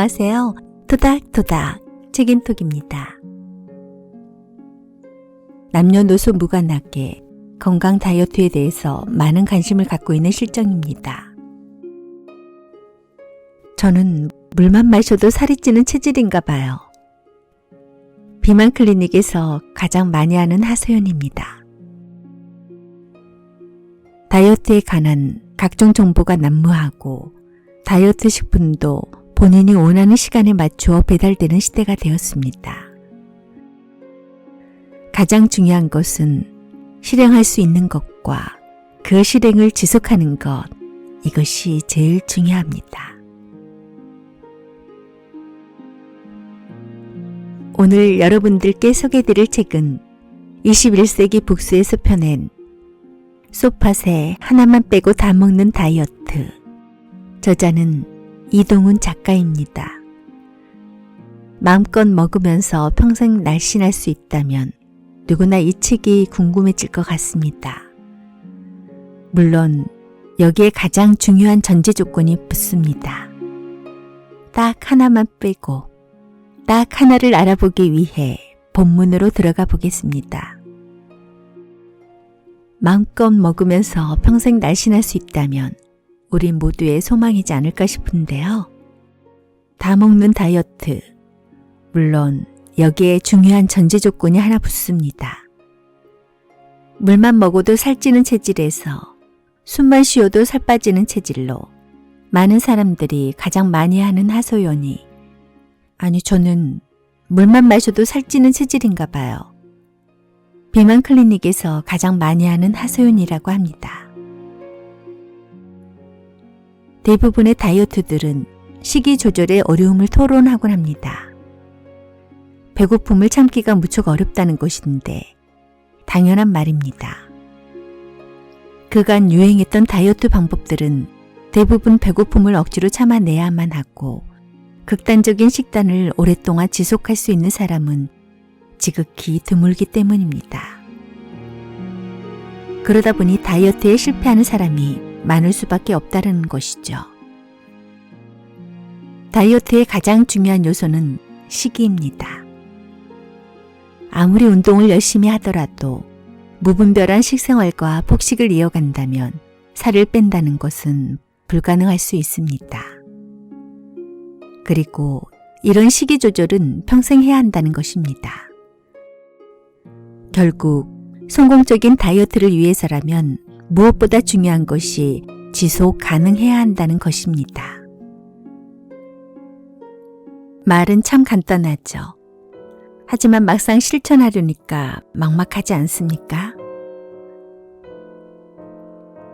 안녕하세요. 토닥토닥 책임톡입니다. 남녀노소 무관하게 건강 다이어트에 대해서 많은 관심을 갖고 있는 실정입니다. 저는 물만 마셔도 살이 찌는 체질인가 봐요. 비만 클리닉에서 가장 많이 하는 하소연입니다. 다이어트에 관한 각종 정보가 난무하고 다이어트 식품도 본인이 원하는 시간에 맞추어 배달되는 시대가 되었습니다. 가장 중요한 것은 실행할 수 있는 것과 그 실행을 지속하는 것, 이것이 제일 중요합니다. 오늘 여러분들께 소개해드릴 책은 21세기 북스에서 펴낸 솥팥에 하나만 빼고 다 먹는 다이어트, 저자는 이동훈 작가입니다. 마음껏 먹으면서 평생 날씬할 수 있다면 누구나 이 책이 궁금해질 것 같습니다. 물론 여기에 가장 중요한 전제 조건이 붙습니다. 딱 하나만 빼고 딱 하나를 알아보기 위해 본문으로 들어가 보겠습니다. 마음껏 먹으면서 평생 날씬할 수 있다면 우리 모두의 소망이지 않을까 싶은데요. 다 먹는 다이어트, 물론 여기에 중요한 전제 조건이 하나 붙습니다. 물만 먹어도 살찌는 체질에서 숨만 쉬어도 살 빠지는 체질로 많은 사람들이 가장 많이 하는 하소연이, 아니 저는 물만 마셔도 살찌는 체질인가 봐요. 비만 클리닉에서 가장 많이 하는 하소연이라고 합니다. 대부분의 다이어트들은 식이 조절에 어려움을 토론하곤 합니다. 배고픔을 참기가 무척 어렵다는 것인데 당연한 말입니다. 그간 유행했던 다이어트 방법들은 대부분 배고픔을 억지로 참아내야만 하고 극단적인 식단을 오랫동안 지속할 수 있는 사람은 지극히 드물기 때문입니다. 그러다 보니 다이어트에 실패하는 사람이 많을 수밖에 없다는 것이죠. 다이어트의 가장 중요한 요소는 식이입니다. 아무리 운동을 열심히 하더라도 무분별한 식생활과 폭식을 이어간다면 살을 뺀다는 것은 불가능할 수 있습니다. 그리고 이런 식이 조절은 평생 해야 한다는 것입니다. 결국 성공적인 다이어트를 위해서라면 무엇보다 중요한 것이 지속 가능해야 한다는 것입니다. 말은 참 간단하죠. 하지만 막상 실천하려니까 막막하지 않습니까?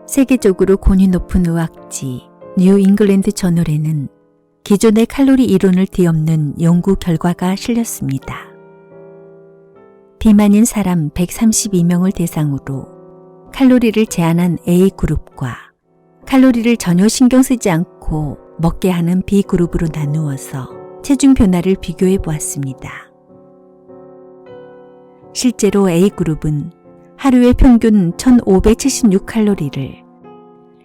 세계적으로 권위 높은 의학지 뉴 잉글랜드 저널에는 기존의 칼로리 이론을 뒤엎는 연구 결과가 실렸습니다. 비만인 사람 132명을 대상으로 칼로리를 제한한 A그룹과 칼로리를 전혀 신경 쓰지 않고 먹게 하는 B그룹으로 나누어서 체중 변화를 비교해 보았습니다. 실제로 A그룹은 하루에 평균 1576칼로리를,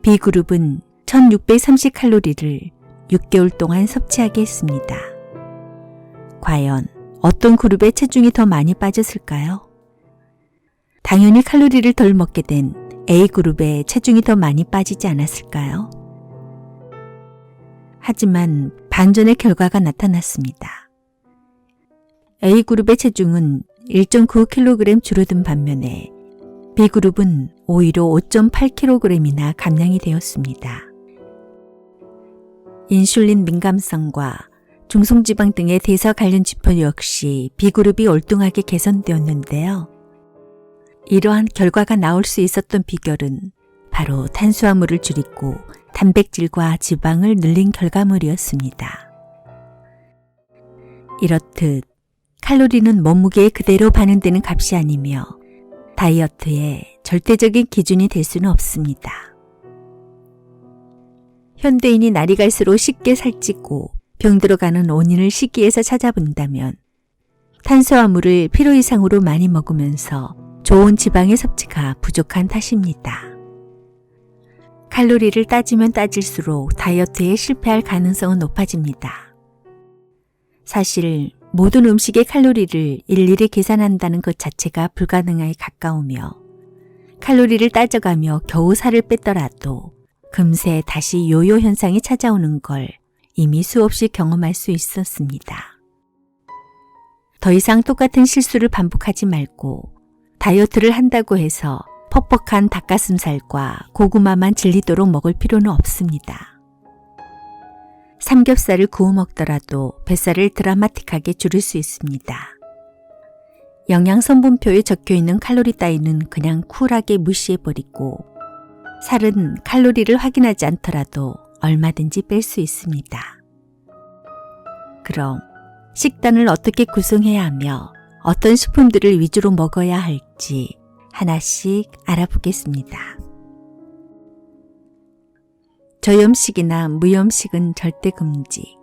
B그룹은 1630칼로리를 6개월 동안 섭취하게 했습니다. 과연 어떤 그룹의 체중이 더 많이 빠졌을까요? 당연히 칼로리를 덜 먹게 된 A그룹의 체중이 더 많이 빠지지 않았을까요? 하지만 반전의 결과가 나타났습니다. A그룹의 체중은 1.9kg 줄어든 반면에 B그룹은 오히려 5.8kg이나 감량이 되었습니다. 인슐린 민감성과 중성지방 등의 대사 관련 지표 역시 B그룹이 월등하게 개선되었는데요. 이러한 결과가 나올 수 있었던 비결은 바로 탄수화물을 줄이고 단백질과 지방을 늘린 결과물이었습니다. 이렇듯 칼로리는 몸무게에 그대로 반영되는 값이 아니며 다이어트의 절대적인 기준이 될 수는 없습니다. 현대인이 날이 갈수록 쉽게 살찌고 병들어가는 원인을 식이에서 찾아본다면 탄수화물을 필요 이상으로 많이 먹으면서 좋은 지방의 섭취가 부족한 탓입니다. 칼로리를 따지면 따질수록 다이어트에 실패할 가능성은 높아집니다. 사실 모든 음식의 칼로리를 일일이 계산한다는 것 자체가 불가능에 가까우며 칼로리를 따져가며 겨우 살을 뺐더라도 금세 다시 요요 현상이 찾아오는 걸 이미 수없이 경험할 수 있었습니다. 더 이상 똑같은 실수를 반복하지 말고 다이어트를 한다고 해서 퍽퍽한 닭가슴살과 고구마만 질리도록 먹을 필요는 없습니다. 삼겹살을 구워 먹더라도 뱃살을 드라마틱하게 줄일 수 있습니다. 영양성분표에 적혀있는 칼로리 따위는 그냥 쿨하게 무시해버리고 살은 칼로리를 확인하지 않더라도 얼마든지 뺄 수 있습니다. 그럼 식단을 어떻게 구성해야 하며 어떤 식품들을 위주로 먹어야 할지 하나씩 알아보겠습니다. 저염식이나 무염식은 절대 금지.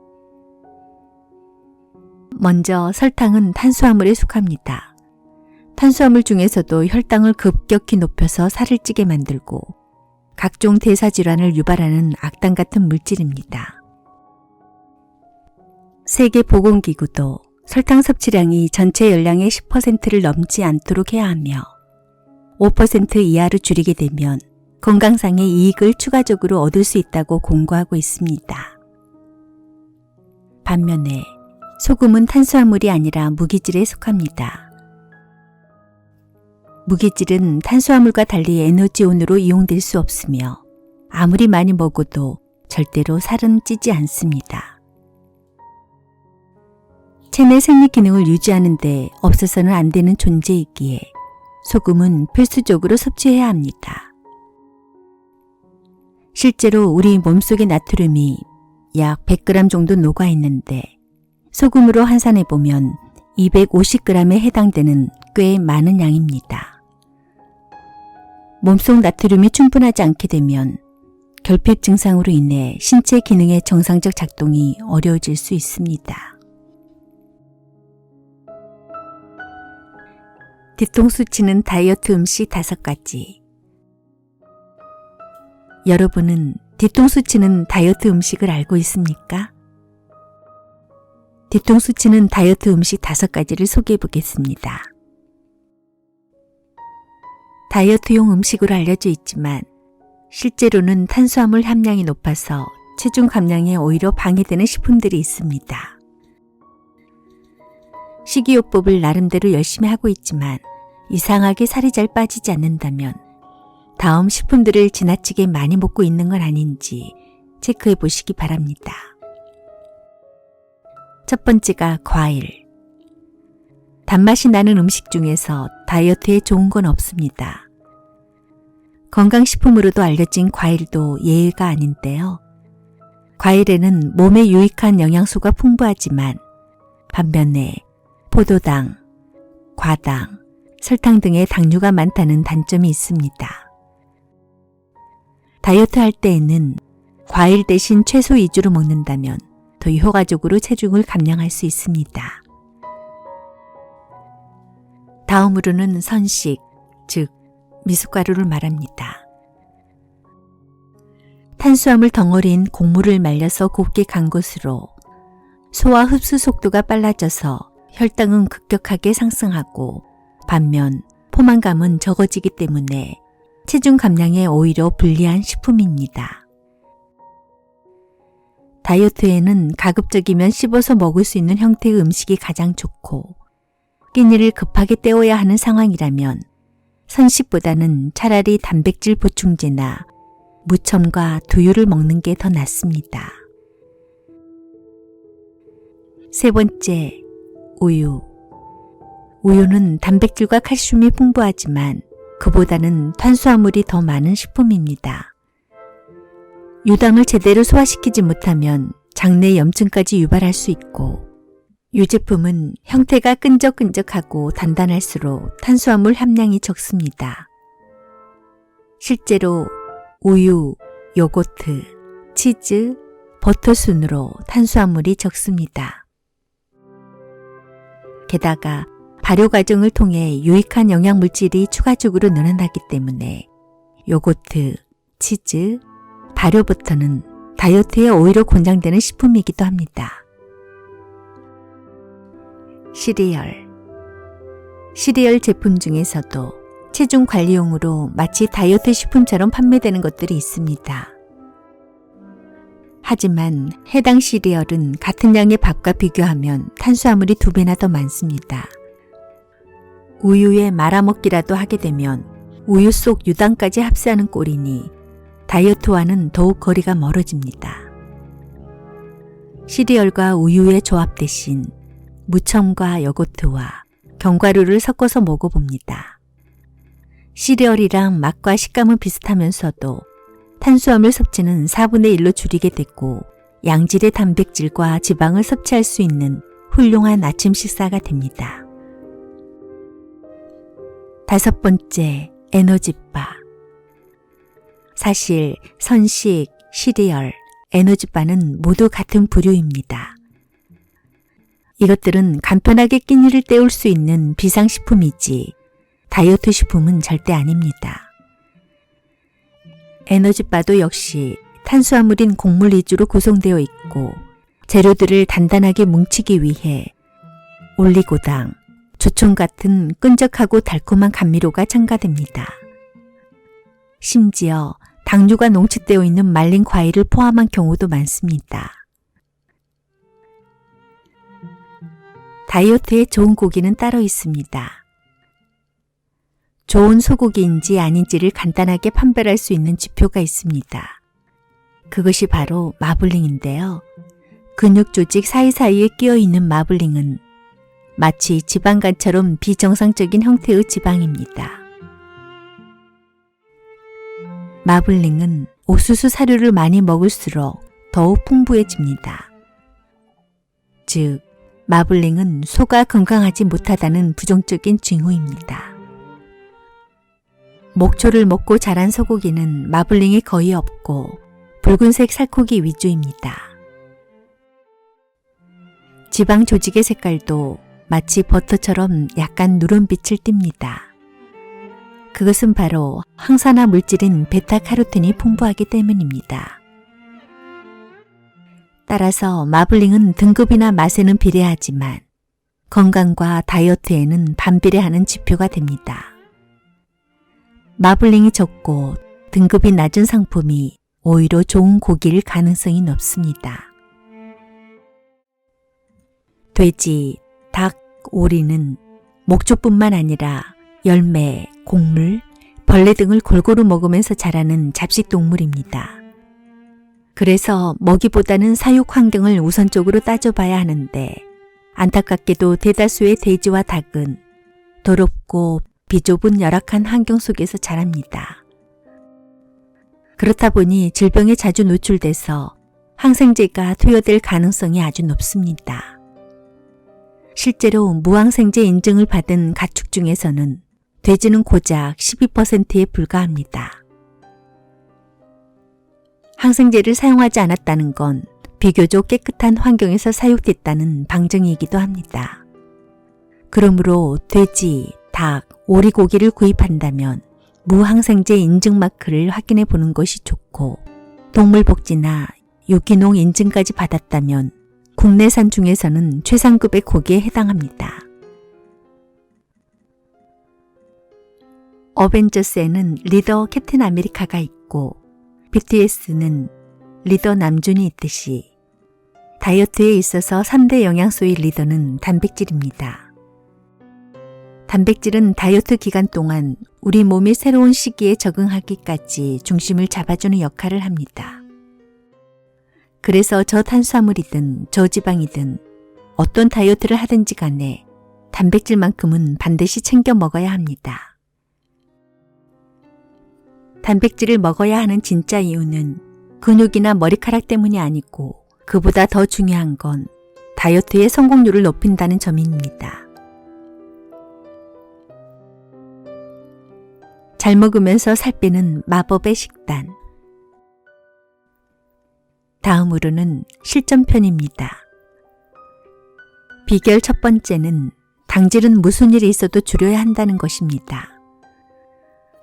먼저 설탕은 탄수화물에 속합니다. 탄수화물 중에서도 혈당을 급격히 높여서 살을 찌게 만들고 각종 대사질환을 유발하는 악당 같은 물질입니다. 세계보건기구도 설탕 섭취량이 전체 열량의 10%를 넘지 않도록 해야 하며 5% 이하로 줄이게 되면 건강상의 이익을 추가적으로 얻을 수 있다고 공고하고 있습니다. 반면에 소금은 탄수화물이 아니라 무기질에 속합니다. 무기질은 탄수화물과 달리 에너지원으로 이용될 수 없으며 아무리 많이 먹어도 절대로 살은 찌지 않습니다. 체내 생리 기능을 유지하는 데 없어서는 안 되는 존재이기에 소금은 필수적으로 섭취해야 합니다. 실제로 우리 몸속의 나트륨이 약 100g 정도 녹아 있는데 소금으로 환산해보면 250g에 해당되는 꽤 많은 양입니다. 몸속 나트륨이 충분하지 않게 되면 결핍 증상으로 인해 신체 기능의 정상적 작동이 어려워질 수 있습니다. 뒤통수 치는 다이어트 음식 5가지. 여러분은 뒤통수 치는 다이어트 음식을 알고 있습니까? 뒤통수 치는 다이어트 음식 5가지를 소개해 보겠습니다. 다이어트용 음식으로 알려져 있지만 실제로는 탄수화물 함량이 높아서 체중 감량에 오히려 방해되는 식품들이 있습니다. 식이요법을 나름대로 열심히 하고 있지만 이상하게 살이 잘 빠지지 않는다면 다음 식품들을 지나치게 많이 먹고 있는 건 아닌지 체크해 보시기 바랍니다. 첫 번째가 과일. 단맛이 나는 음식 중에서 다이어트에 좋은 건 없습니다. 건강식품으로도 알려진 과일도 예외가 아닌데요. 과일에는 몸에 유익한 영양소가 풍부하지만 반면에 포도당, 과당, 설탕 등의 당류가 많다는 단점이 있습니다. 다이어트 할 때에는 과일 대신 채소 위주로 먹는다면 더 효과적으로 체중을 감량할 수 있습니다. 다음으로는 선식, 즉 미숫가루를 말합니다. 탄수화물 덩어리인 곡물을 말려서 곱게 간 것으로 소화 흡수 속도가 빨라져서 혈당은 급격하게 상승하고 반면 포만감은 적어지기 때문에 체중 감량에 오히려 불리한 식품입니다. 다이어트에는 가급적이면 씹어서 먹을 수 있는 형태의 음식이 가장 좋고 끼니를 급하게 때워야 하는 상황이라면 선식보다는 차라리 단백질 보충제나 무첨과 두유를 먹는 게 더 낫습니다. 세 번째, 우유. 우유는 단백질과 칼슘이 풍부하지만 그보다는 탄수화물이 더 많은 식품입니다. 유당을 제대로 소화시키지 못하면 장내 염증까지 유발할 수 있고 유제품은 형태가 끈적끈적하고 단단할수록 탄수화물 함량이 적습니다. 실제로 우유, 요거트, 치즈, 버터 순으로 탄수화물이 적습니다. 게다가 발효 과정을 통해 유익한 영양물질이 추가적으로 늘어나기 때문에 요거트, 치즈, 발효버터는 다이어트에 오히려 권장되는 식품이기도 합니다. 시리얼. 시리얼 제품 중에서도 체중 관리용으로 마치 다이어트 식품처럼 판매되는 것들이 있습니다. 하지만 해당 시리얼은 같은 양의 밥과 비교하면 탄수화물이 2배나 더 많습니다. 우유에 말아먹기라도 하게 되면 우유 속 유당까지 흡수하는 꼴이니 다이어트와는 더욱 거리가 멀어집니다. 시리얼과 우유의 조합 대신 무첨과 요거트와 견과류를 섞어서 먹어봅니다. 시리얼이랑 맛과 식감은 비슷하면서도 탄수화물 섭취는 4분의 1로 줄이게 됐고 양질의 단백질과 지방을 섭취할 수 있는 훌륭한 아침 식사가 됩니다. 5번째, 에너지바. 사실 선식, 시리얼, 에너지바는 모두 같은 부류입니다. 이것들은 간편하게 끼니를 때울 수 있는 비상식품이지 다이어트 식품은 절대 아닙니다. 에너지바도 역시 탄수화물인 곡물 위주로 구성되어 있고 재료들을 단단하게 뭉치기 위해 올리고당, 조청 같은 끈적하고 달콤한 감미료가 첨가됩니다. 심지어 당류가 농축되어 있는 말린 과일을 포함한 경우도 많습니다. 다이어트에 좋은 고기는 따로 있습니다. 좋은 소고기인지 아닌지를 간단하게 판별할 수 있는 지표가 있습니다. 그것이 바로 마블링인데요. 근육 조직 사이사이에 끼어 있는 마블링은 마치 지방간처럼 비정상적인 형태의 지방입니다. 마블링은 옥수수 사료를 많이 먹을수록 더욱 풍부해집니다. 즉, 마블링은 소가 건강하지 못하다는 부정적인 징후입니다. 목초를 먹고 자란 소고기는 마블링이 거의 없고 붉은색 살코기 위주입니다. 지방 조직의 색깔도 마치 버터처럼 약간 누런빛을 띱니다. 그것은 바로 항산화 물질인 베타카로틴이 풍부하기 때문입니다. 따라서 마블링은 등급이나 맛에는 비례하지만 건강과 다이어트에는 반비례하는 지표가 됩니다. 마블링이 적고 등급이 낮은 상품이 오히려 좋은 고기일 가능성이 높습니다. 돼지, 닭, 오리는 목초뿐만 아니라 열매, 곡물, 벌레 등을 골고루 먹으면서 자라는 잡식 동물입니다. 그래서 먹이보다는 사육 환경을 우선적으로 따져봐야 하는데 안타깝게도 대다수의 돼지와 닭은 더럽고 비좁은 열악한 환경 속에서 자랍니다. 그렇다 보니 질병에 자주 노출돼서 항생제가 투여될 가능성이 아주 높습니다. 실제로 무항생제 인증을 받은 가축 중에서는 돼지는 고작 12%에 불과합니다. 항생제를 사용하지 않았다는 건 비교적 깨끗한 환경에서 사육됐다는 방증이기도 합니다. 그러므로 돼지, 닭, 오리고기를 구입한다면 무항생제 인증 마크를 확인해 보는 것이 좋고 동물복지나 유기농 인증까지 받았다면 국내산 중에서는 최상급의 고기에 해당합니다. 어벤져스에는 리더 캡틴 아메리카가 있고 BTS는 리더 남준이 있듯이 다이어트에 있어서 3대 영양소의 리더는 단백질입니다. 단백질은 다이어트 기간 동안 우리 몸이 새로운 시기에 적응하기까지 중심을 잡아주는 역할을 합니다. 그래서 저탄수화물이든 저지방이든 어떤 다이어트를 하든지 간에 단백질만큼은 반드시 챙겨 먹어야 합니다. 단백질을 먹어야 하는 진짜 이유는 근육이나 머리카락 때문이 아니고 그보다 더 중요한 건 다이어트의 성공률을 높인다는 점입니다. 잘 먹으면서 살 빼는 마법의 식단. 다음으로는 실전편입니다. 비결 첫 번째는 당질은 무슨 일이 있어도 줄여야 한다는 것입니다.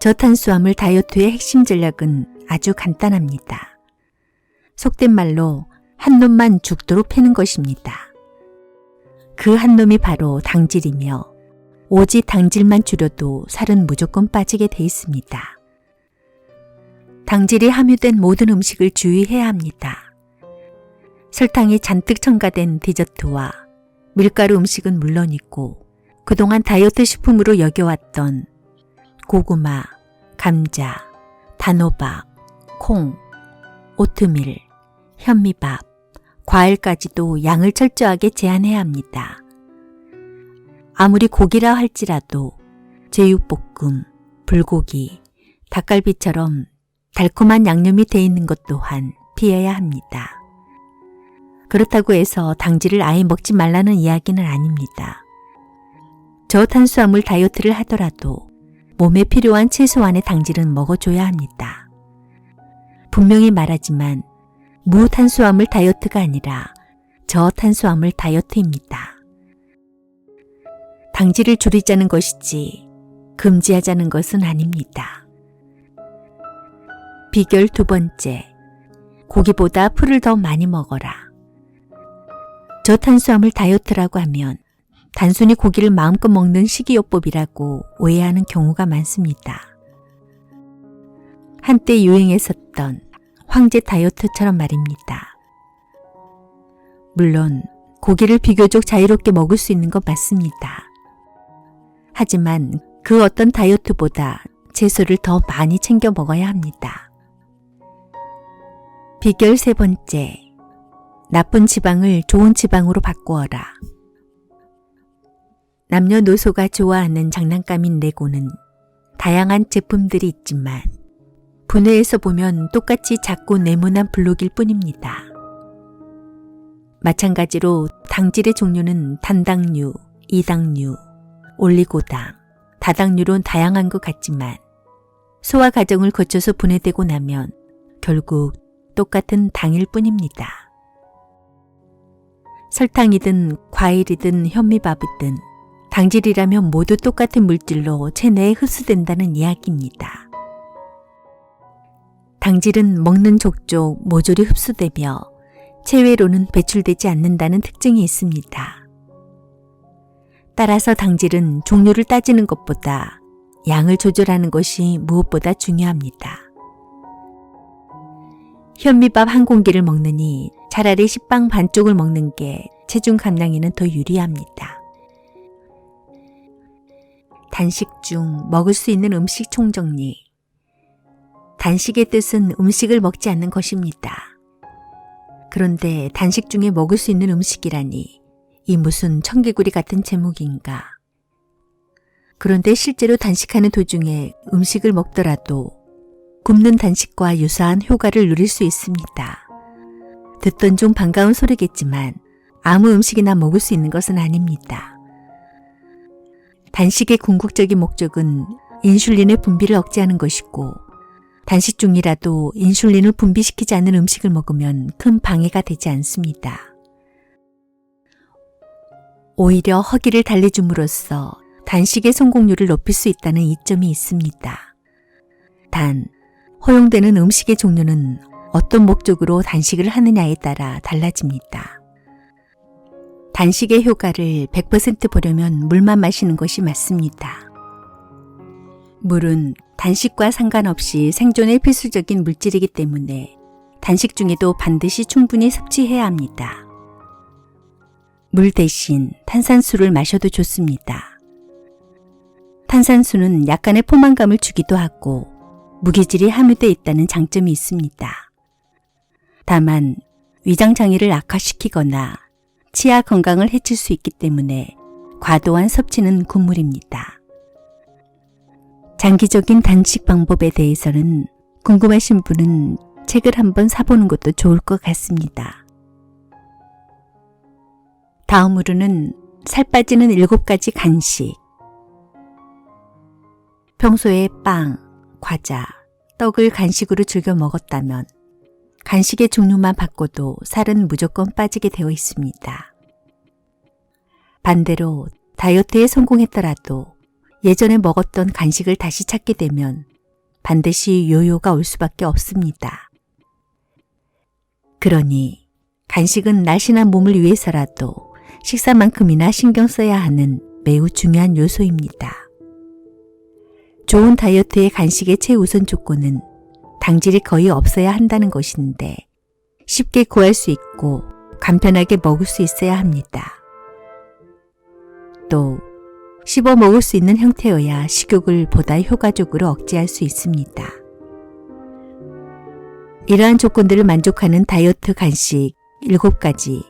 저탄수화물 다이어트의 핵심 전략은 아주 간단합니다. 속된 말로 한 놈만 죽도록 패는 것입니다. 그 한 놈이 바로 당질이며 오직 당질만 줄여도 살은 무조건 빠지게 돼 있습니다. 당질이 함유된 모든 음식을 주의해야 합니다. 설탕이 잔뜩 첨가된 디저트와 밀가루 음식은 물론이고 그동안 다이어트 식품으로 여겨왔던 고구마, 감자, 단호박, 콩, 오트밀, 현미밥, 과일까지도 양을 철저하게 제한해야 합니다. 아무리 고기라 할지라도 제육볶음, 불고기, 닭갈비처럼 달콤한 양념이 돼 있는 것 또한 피해야 합니다. 그렇다고 해서 당질을 아예 먹지 말라는 이야기는 아닙니다. 저탄수화물 다이어트를 하더라도 몸에 필요한 최소한의 당질은 먹어줘야 합니다. 분명히 말하지만 무탄수화물 다이어트가 아니라 저탄수화물 다이어트입니다. 당질을 줄이자는 것이지 금지하자는 것은 아닙니다. 비결 두 번째, 고기보다 풀을 더 많이 먹어라. 저탄수화물 다이어트라고 하면 단순히 고기를 마음껏 먹는 식이요법이라고 오해하는 경우가 많습니다. 한때 유행했었던 황제 다이어트처럼 말입니다. 물론 고기를 비교적 자유롭게 먹을 수 있는 건 맞습니다. 하지만 그 어떤 다이어트보다 채소를 더 많이 챙겨 먹어야 합니다. 비결 세 번째, 나쁜 지방을 좋은 지방으로 바꾸어라. 남녀노소가 좋아하는 장난감인 레고는 다양한 제품들이 있지만 분해해서 보면 똑같이 작고 네모난 블록일 뿐입니다. 마찬가지로 당질의 종류는 단당류, 이당류, 올리고당, 다당류로 다양한 것 같지만 소화 과정을 거쳐서 분해되고 나면 결국 똑같은 당일 뿐입니다. 설탕이든 과일이든 현미밥이든 당질이라면 모두 똑같은 물질로 체내에 흡수된다는 이야기입니다. 당질은 먹는 족족 모조리 흡수되며 체외로는 배출되지 않는다는 특징이 있습니다. 따라서 당질은 종류를 따지는 것보다 양을 조절하는 것이 무엇보다 중요합니다. 현미밥 한 공기를 먹느니 차라리 식빵 반쪽을 먹는 게 체중 감량에는 더 유리합니다. 단식 중 먹을 수 있는 음식 총정리. 단식의 뜻은 음식을 먹지 않는 것입니다. 그런데 단식 중에 먹을 수 있는 음식이라니 이 무슨 청개구리 같은 제목인가. 그런데 실제로 단식하는 도중에 음식을 먹더라도 굶는 단식과 유사한 효과를 누릴 수 있습니다. 듣던 중 반가운 소리겠지만 아무 음식이나 먹을 수 있는 것은 아닙니다. 단식의 궁극적인 목적은 인슐린의 분비를 억제하는 것이고 단식 중이라도 인슐린을 분비시키지 않는 음식을 먹으면 큰 방해가 되지 않습니다. 오히려 허기를 달래줌으로써 단식의 성공률을 높일 수 있다는 이점이 있습니다. 단, 허용되는 음식의 종류는 어떤 목적으로 단식을 하느냐에 따라 달라집니다. 단식의 효과를 100% 보려면 물만 마시는 것이 맞습니다. 물은 단식과 상관없이 생존에 필수적인 물질이기 때문에 단식 중에도 반드시 충분히 섭취해야 합니다. 물 대신 탄산수를 마셔도 좋습니다. 탄산수는 약간의 포만감을 주기도 하고 무기질이 함유되어 있다는 장점이 있습니다. 다만 위장 장애를 악화시키거나 치아 건강을 해칠 수 있기 때문에 과도한 섭취는 금물입니다. 장기적인 단식 방법에 대해서는 궁금하신 분은 책을 한번 사보는 것도 좋을 것 같습니다. 다음으로는 살 빠지는 7가지 간식. 평소에 빵, 과자, 떡을 간식으로 즐겨 먹었다면 간식의 종류만 바꿔도 살은 무조건 빠지게 되어 있습니다. 반대로 다이어트에 성공했더라도 예전에 먹었던 간식을 다시 찾게 되면 반드시 요요가 올 수밖에 없습니다. 그러니 간식은 날씬한 몸을 위해서라도 식사만큼이나 신경 써야 하는 매우 중요한 요소입니다. 좋은 다이어트의 간식의 최우선 조건은 당질이 거의 없어야 한다는 것인데 쉽게 구할 수 있고 간편하게 먹을 수 있어야 합니다. 또 씹어 먹을 수 있는 형태여야 식욕을 보다 효과적으로 억제할 수 있습니다. 이러한 조건들을 만족하는 다이어트 간식 7가지,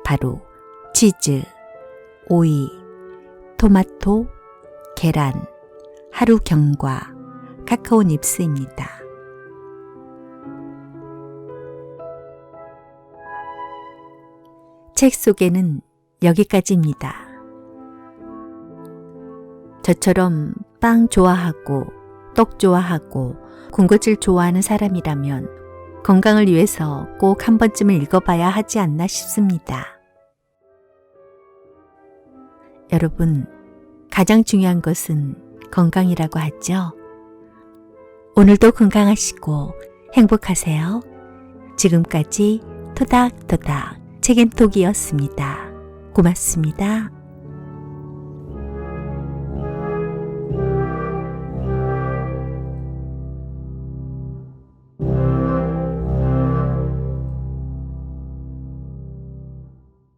바로 치즈, 오이, 토마토, 계란, 하루 경과, 카카오 닙스입니다. 책 속에는 여기까지입니다. 저처럼 빵 좋아하고 떡 좋아하고 군것질 좋아하는 사람이라면 건강을 위해서 꼭 한 번쯤은 읽어봐야 하지 않나 싶습니다. 여러분, 가장 중요한 것은 건강이라고 하죠. 오늘도 건강하시고 행복하세요. 지금까지 토닥토닥 책앤톡이었습니다. 고맙습니다.